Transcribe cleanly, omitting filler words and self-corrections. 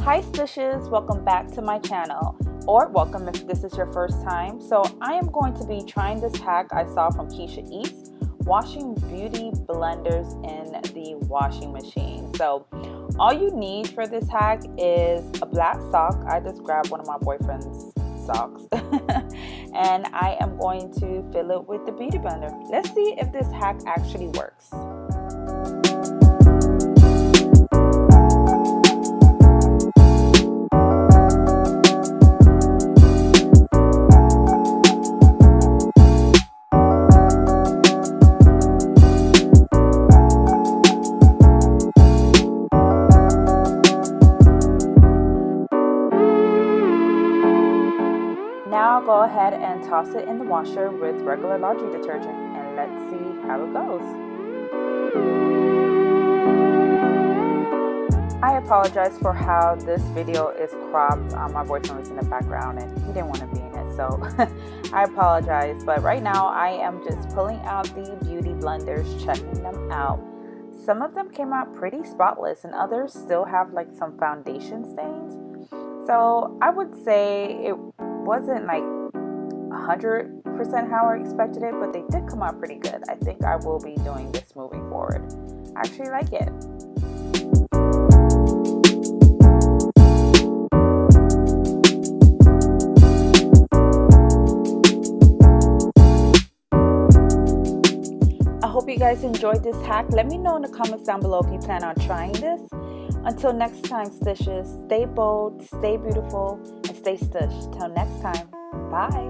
Hi Stushes, welcome back to my channel, or welcome if this is your first time. So I am going to be trying this hack I saw from Keshia East, washing beauty blenders in the washing machine. So all you need for this hack is a black sock. I just grabbed one of my boyfriend's socks and I am going to fill it with the beauty blender. Let's see if this hack actually works. Now I'll go ahead and toss it in the washer with regular laundry detergent and let's see how it goes. I apologize for how this video is cropped. My boyfriend was in the background and he didn't want to be in it, so I apologize. But right now I am just pulling out the beauty blenders, checking them out. Some of them came out pretty spotless and others still have like some foundation stains. So I would say it wasn't like 100% how I expected it, but they did come out pretty good. I think I will be doing this moving forward. I actually like it. I hope you guys enjoyed this hack. Let me know in the comments down below if you plan on trying this. Until next time, Stitches, stay bold, stay beautiful, and stay Stush. Till next time, bye.